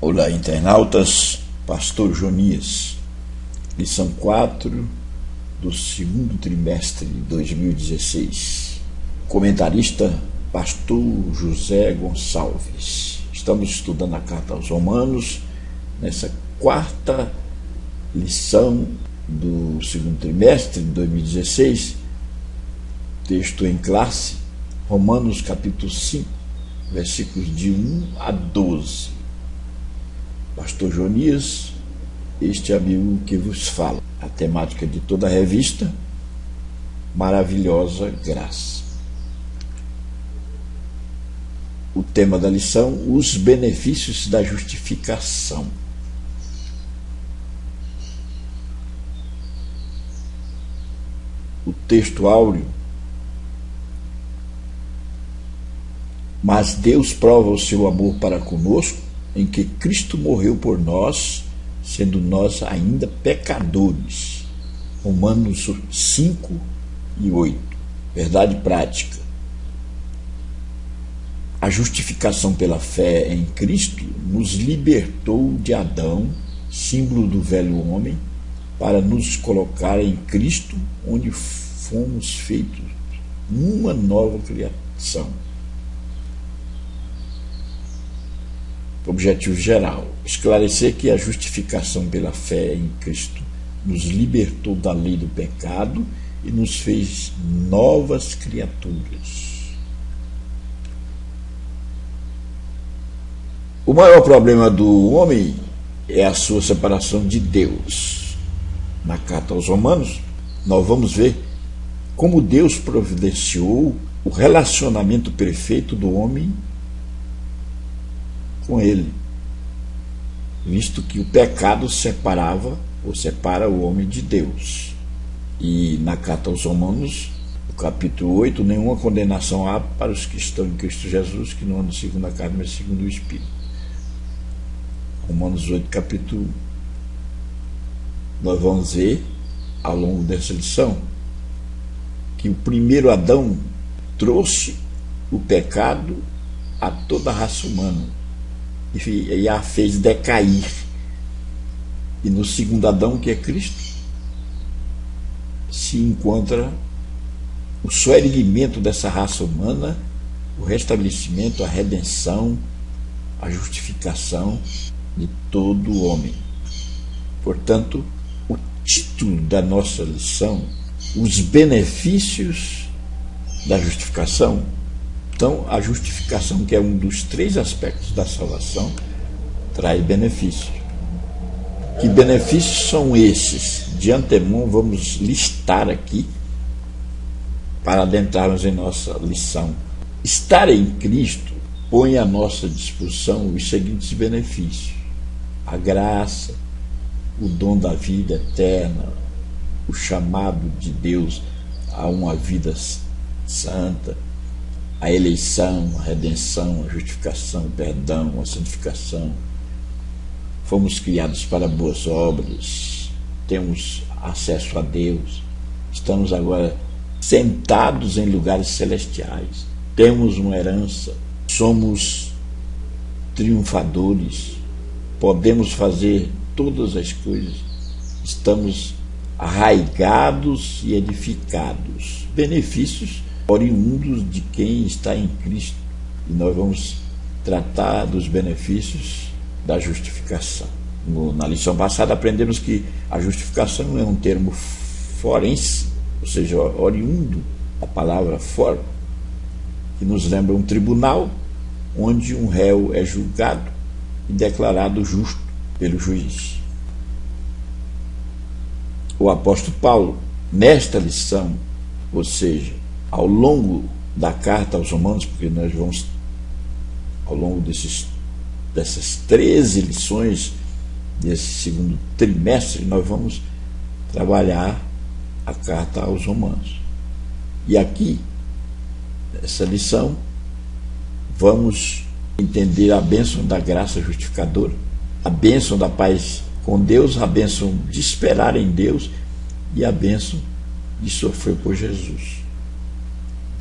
Olá, internautas, Pastor Jonias, lição 4 do segundo trimestre de 2016. Comentarista, Pastor José Gonçalves. Estamos estudando a carta aos Romanos, nessa quarta lição do segundo trimestre de 2016, texto em classe, Romanos capítulo 5, versículos de 1 a 12. Pastor Jonias, este amigo que vos fala. A temática de toda a revista, Maravilhosa Graça. O tema da lição, os benefícios da justificação. O texto áureo. Mas Deus prova o seu amor para conosco, em que Cristo morreu por nós, sendo nós ainda pecadores. Romanos 5 e 8. Verdade prática. A justificação pela fé em Cristo nos libertou de Adão, símbolo do velho homem, para nos colocar em Cristo, onde fomos feitos uma nova criação. Objetivo geral: esclarecer que a justificação pela fé em Cristo nos libertou da lei do pecado e nos fez novas criaturas. O maior problema do homem é a sua separação de Deus. Na carta aos Romanos, nós vamos ver como Deus providenciou o relacionamento perfeito do homem com ele, visto que o pecado separava ou separa o homem de Deus. E na carta aos Romanos, no capítulo 8, nenhuma condenação há para os que estão em Cristo Jesus, que não andam segundo a carne, mas segundo o Espírito. Romanos 8, capítulo 1. Nós vamos ver, ao longo dessa lição, que o primeiro Adão trouxe o pecado a toda a raça humana e a fez decair. E no segundo Adão, que é Cristo, se encontra o soerguimento dessa raça humana, o restabelecimento, a redenção, a justificação de todo o homem. Portanto, o título da nossa lição, os benefícios da justificação. Então, a justificação, que é um dos 3 aspectos da salvação, traz benefícios. Que benefícios são esses? De antemão, vamos listar aqui para adentrarmos em nossa lição. Estar em Cristo põe à nossa disposição os seguintes benefícios: a graça, o dom da vida eterna, o chamado de Deus a uma vida santa, a eleição, a redenção, a justificação, o perdão, a santificação. Fomos criados para boas obras, temos acesso a Deus, estamos agora sentados em lugares celestiais, temos uma herança, somos triunfadores, podemos fazer todas as coisas, estamos arraigados e edificados. Benefícios oriundos de quem está em Cristo. E nós vamos tratar dos benefícios da justificação. Na lição passada aprendemos que a justificação é um termo forense, ou seja, oriundo da palavra for, que nos lembra um tribunal onde um réu é julgado e declarado justo pelo juiz. O apóstolo Paulo, nesta lição, ou seja, ao longo da carta aos Romanos, porque nós vamos ao longo dessas 13 lições desse segundo trimestre, nós vamos trabalhar a carta aos Romanos. E aqui, nessa lição, vamos entender a bênção da graça justificadora, a bênção da paz com Deus, a bênção de esperar em Deus e a bênção de sofrer por Jesus.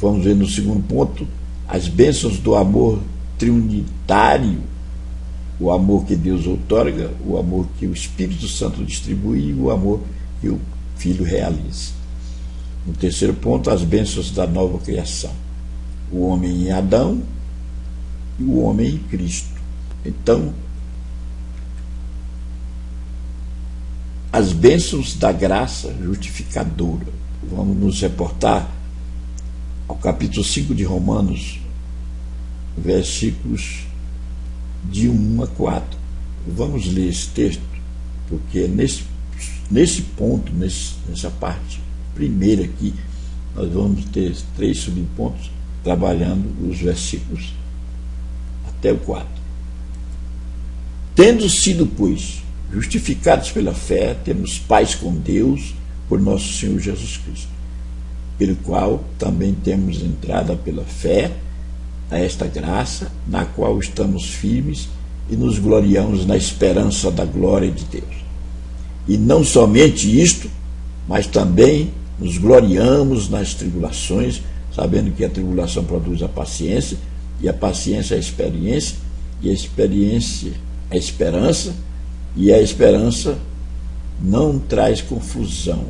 Vamos ver no segundo ponto as bênçãos do amor trinitário, o amor que Deus outorga, o amor que o Espírito Santo distribui e o amor que o Filho realiza. No terceiro ponto, as bênçãos da nova criação, o homem em Adão e o homem em Cristo. Então, as bênçãos da graça justificadora. Vamos nos reportar ao capítulo 5 de Romanos, versículos de 1 a 4. Vamos ler esse texto, porque nesse ponto, nessa parte primeira aqui, nós vamos ter 3 subpontos trabalhando os versículos até o 4. Tendo sido, pois, justificados pela fé, temos paz com Deus por nosso Senhor Jesus Cristo, pelo qual também temos entrada pela fé a esta graça, na qual estamos firmes e nos gloriamos na esperança da glória de Deus. E não somente isto, mas também nos gloriamos nas tribulações, sabendo que a tribulação produz a paciência, e a paciência a experiência, e a experiência a esperança, e a esperança não traz confusão.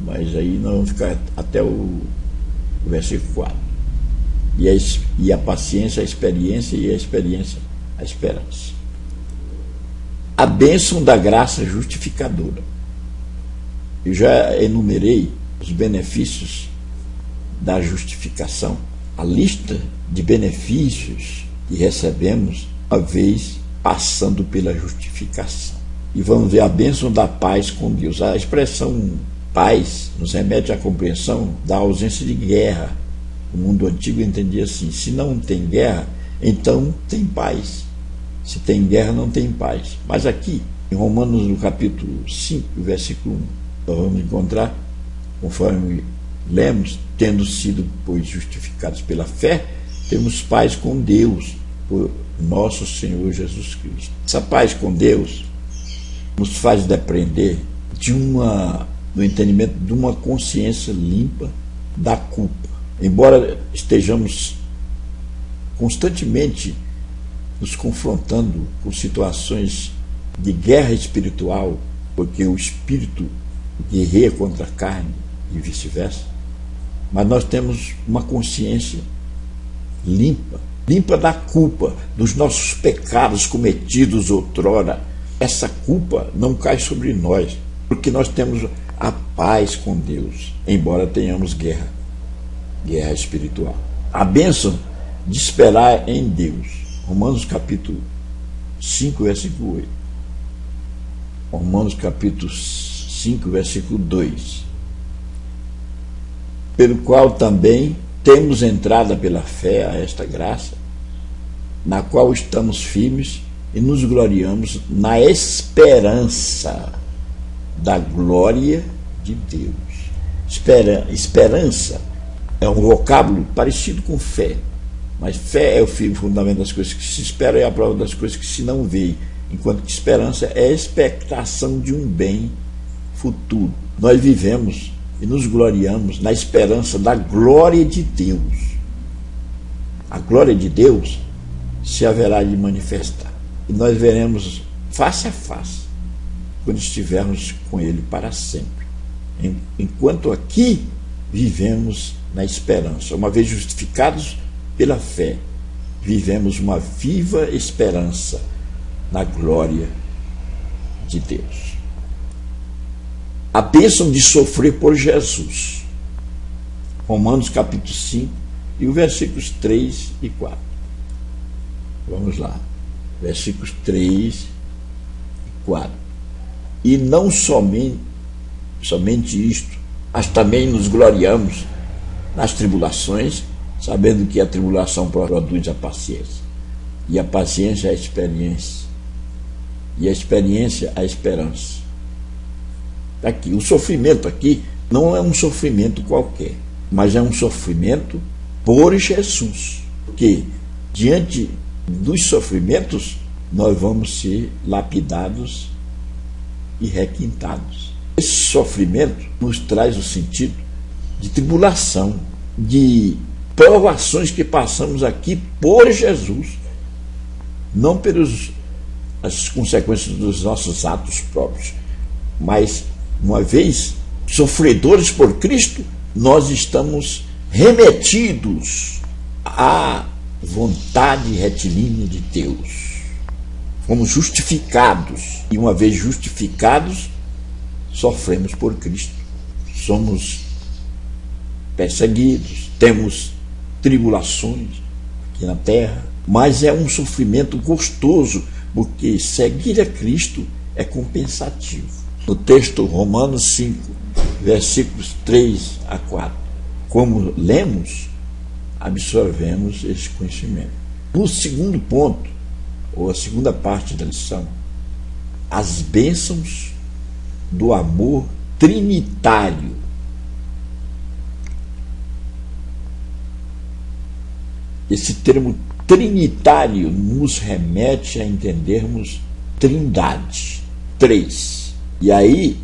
Mas aí nós vamos ficar até o versículo 4. E a paciência a experiência, e a experiência a esperança. A bênção da graça justificadora. Eu já enumerei os benefícios da justificação, a lista de benefícios que recebemos uma vez passando pela justificação. E vamos ver a bênção da paz com Deus. A expressão paz nos remete à compreensão da ausência de guerra. O mundo antigo entendia assim: se não tem guerra, então tem paz. Se tem guerra, não tem paz. Mas aqui, em Romanos, no capítulo 5, versículo 1, nós vamos encontrar, conforme lemos, tendo sido, pois, justificados pela fé, temos paz com Deus por nosso Senhor Jesus Cristo. Essa paz com Deus nos faz depender do entendimento de uma consciência limpa da culpa. Embora estejamos constantemente nos confrontando com situações de guerra espiritual, porque o espírito guerreia contra a carne e vice-versa, mas nós temos uma consciência limpa da culpa, dos nossos pecados cometidos outrora. Essa culpa não cai sobre nós, porque nós temos a paz com Deus, embora tenhamos guerra espiritual. A bênção de esperar em Deus. Romanos capítulo 5, versículo 8. Romanos capítulo 5, versículo 2. Pelo qual também temos entrada pela fé a esta graça, na qual estamos firmes e nos gloriamos na esperança da glória de Deus. Esperança é um vocábulo parecido com fé, mas fé é o fundamento das coisas que se esperam e a prova das coisas que se não veem, enquanto que esperança é a expectação de um bem futuro. Nós vivemos e nos gloriamos na esperança da glória de Deus. A glória de Deus se haverá de manifestar, e nós veremos face a face quando estivermos com Ele para sempre. Enquanto aqui vivemos na esperança, uma vez justificados pela fé, vivemos uma viva esperança na glória de Deus. A bênção de sofrer por Jesus. Romanos capítulo 5 e os versículos 3 e 4. Vamos lá. Versículos 3 e 4. E não somente isto, mas também nos gloriamos nas tribulações, sabendo que a tribulação produz a paciência. e a paciência a experiência, e a experiência a esperança. Aqui, o sofrimento aqui não é um sofrimento qualquer, mas é um sofrimento por Jesus, porque diante dos sofrimentos nós vamos ser lapidados e requintados. Esse sofrimento nos traz o sentido de tribulação, de provações que passamos aqui por Jesus, não pelas as consequências dos nossos atos próprios, mas uma vez sofredores por Cristo, nós estamos remetidos à vontade retilínea de Deus. Fomos justificados, e uma vez justificados, sofremos por Cristo. Somos perseguidos, temos tribulações aqui na terra, mas é um sofrimento gostoso, porque seguir a Cristo é compensativo. No texto Romanos 5, versículos 3 a 4, como lemos, absorvemos esse conhecimento. No segundo ponto, ou a segunda parte da lição, as bênçãos do amor trinitário. Esse termo trinitário nos remete a entendermos trindade, três. E aí,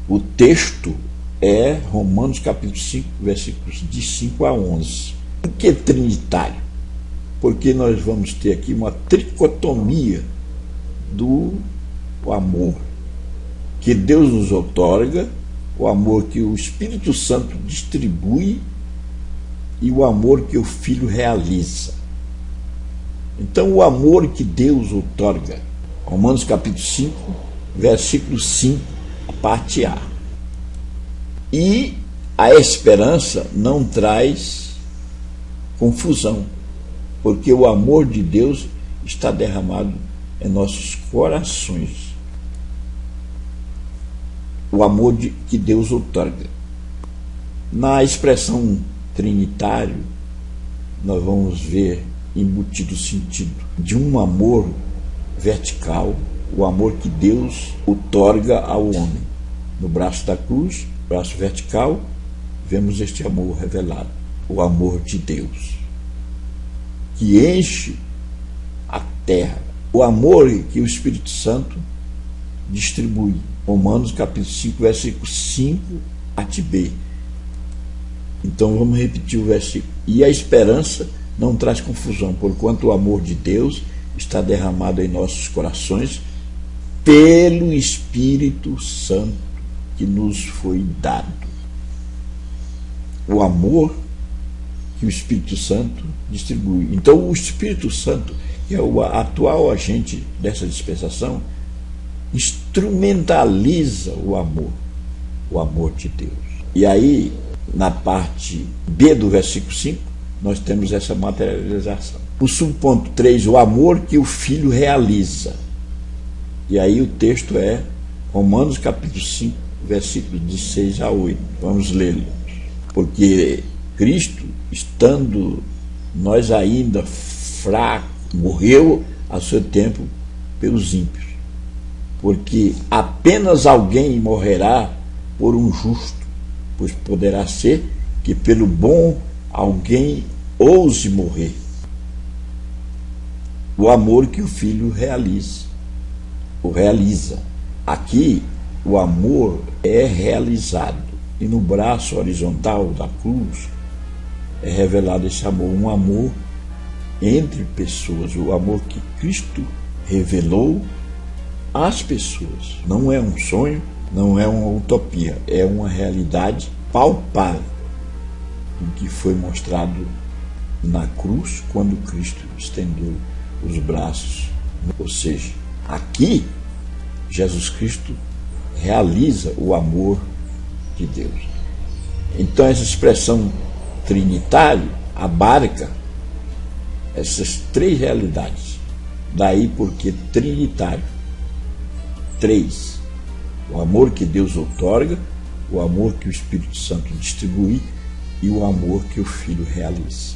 o texto é Romanos capítulo 5, versículos de 5 a 11. Por que trinitário? Porque nós vamos ter aqui uma tricotomia do amor que Deus nos outorga, o amor que o Espírito Santo distribui e o amor que o Filho realiza. Então, o amor que Deus outorga, Romanos capítulo 5, versículo 5, a parte A. E a esperança não traz confusão, porque o amor de Deus está derramado em nossos corações. O amor que Deus outorga. Na expressão trinitário, nós vamos ver embutido o sentido de um amor vertical, o amor que Deus outorga ao homem. No braço da cruz, braço vertical, vemos este amor revelado, o amor de Deus, que enche a terra, o amor que o Espírito Santo distribui. Romanos capítulo 5, versículo 5, parte B. Então vamos repetir o versículo. E a esperança não traz confusão, porquanto o amor de Deus está derramado em nossos corações pelo Espírito Santo que nos foi dado. O amor que o Espírito Santo distribui. Então o Espírito Santo, que é o atual agente dessa dispensação, instrumentaliza o amor de Deus. E aí, na parte B do versículo 5, nós temos essa materialização. O subponto 3, o amor que o Filho realiza. E aí o texto é Romanos capítulo 5, versículos de 6 a 8. Vamos lê-lo. Porque Cristo, estando nós ainda fracos, morreu a seu tempo pelos ímpios. Porque apenas alguém morrerá por um justo, pois poderá ser que pelo bom alguém ouse morrer. O amor que o Filho realiza. Aqui, o amor é realizado. E no braço horizontal da cruz é revelado esse amor, um amor entre pessoas, o amor que Cristo revelou às pessoas. Não é um sonho, não é uma utopia, é uma realidade palpável, o que foi mostrado na cruz quando Cristo estendeu os braços. Ou seja, aqui Jesus Cristo realiza o amor de Deus. Então essa expressão trinitário abarca essas três realidades. Daí porque trinitário. 3. O amor que Deus outorga, o amor que o Espírito Santo distribui e o amor que o Filho realiza.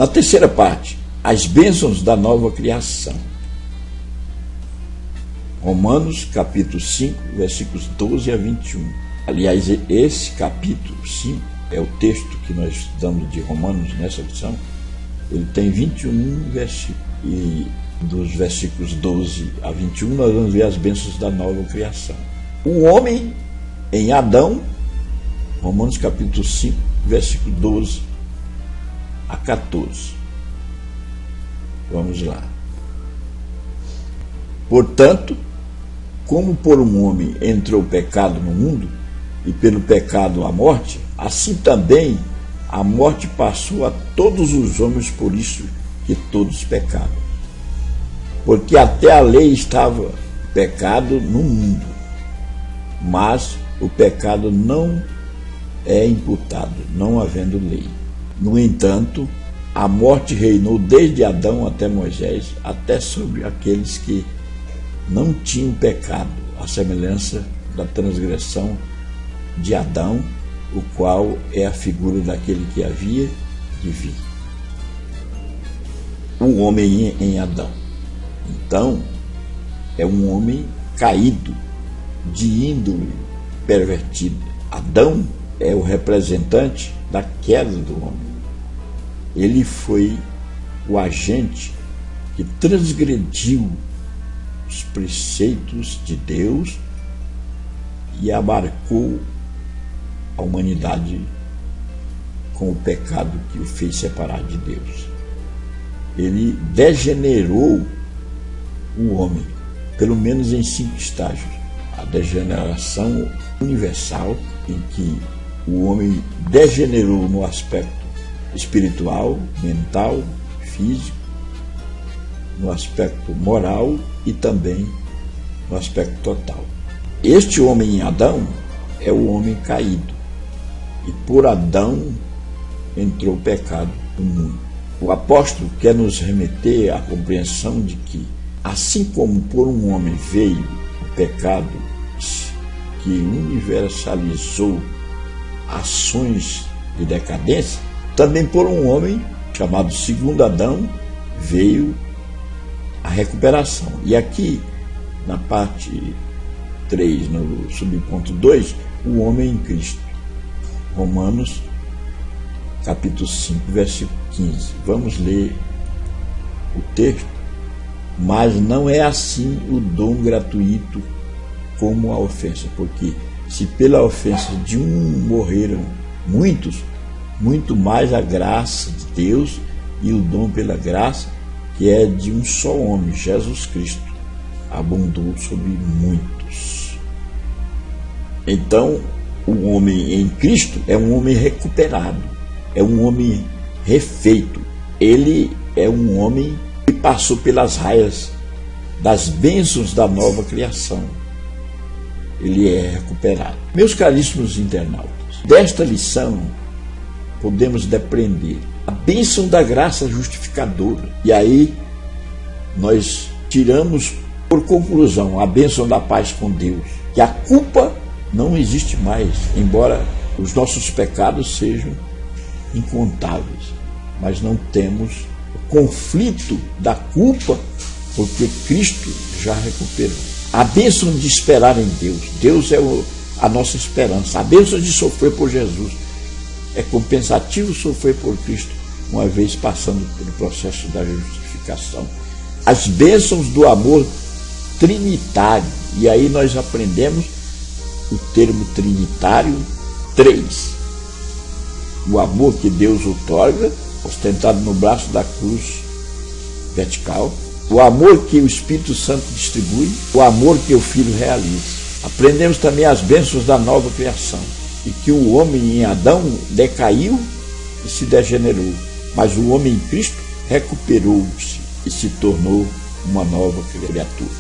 Na terceira parte, as bênçãos da nova criação. Romanos capítulo 5, versículos 12 a 21. Aliás, esse capítulo 5 é o texto que nós estudamos de Romanos nessa lição. Ele tem 21 versículos. E dos versículos 12 a 21 nós vamos ver as bênçãos da nova criação. O homem em Adão, Romanos capítulo 5, versículo 12 a 14. Vamos lá. Portanto, como por um homem entrou o pecado no mundo, e pelo pecado a morte, assim também a morte passou a todos os homens, por isso que todos pecaram. Porque até a lei estava pecado no mundo, mas o pecado não é imputado, não havendo lei. No entanto, a morte reinou desde Adão até Moisés, até sobre aqueles que não tinham pecado, à semelhança da transgressão de Adão, o qual é a figura daquele que havia de vir. O homem em Adão. Então, é um homem caído, de índole pervertida. Adão é o representante da queda do homem. Ele foi o agente que transgrediu os preceitos de Deus e abarcou a humanidade com o pecado que o fez separar de Deus. Ele degenerou o homem, pelo menos em 5 estágios. A degeneração universal, em que o homem degenerou no aspecto espiritual, mental, físico, no aspecto moral e também no aspecto total. Este homem em Adão é o homem caído, e por Adão entrou o pecado no mundo. O apóstolo quer nos remeter à compreensão de que, assim como por um homem veio o pecado que universalizou ações de decadência, também por um homem chamado segundo Adão veio a recuperação. E aqui, na parte 3, no subponto 2, o homem em Cristo. Romanos, capítulo 5, versículo 15. Vamos ler o texto. Mas não é assim o dom gratuito como a ofensa, porque se pela ofensa de um morreram muitos, muito mais a graça de Deus e o dom pela graça, que é de um só homem, Jesus Cristo, abundou sobre muitos. Então, o homem em Cristo é um homem recuperado, é um homem refeito. Ele é um homem que passou pelas raias das bênçãos da nova criação. Ele é recuperado. Meus caríssimos internautas, desta lição podemos depreender a bênção da graça justificadora. E aí nós tiramos por conclusão a bênção da paz com Deus, que a culpa não existe mais, embora os nossos pecados sejam incontáveis, mas não temos o conflito da culpa, porque Cristo já recuperou. A bênção de esperar em Deus. Deus é a nossa esperança. A bênção de sofrer por Jesus. É compensativo sofrer por Cristo, uma vez passando pelo processo da justificação. As bênçãos do amor trinitário. E aí nós aprendemos o termo trinitário 3. O amor que Deus outorga, ostentado no braço da cruz vertical. O amor que o Espírito Santo distribui, o amor que o Filho realiza. Aprendemos também as bênçãos da nova criação, e que o homem em Adão decaiu e se degenerou, mas o homem em Cristo recuperou-se e se tornou uma nova criatura.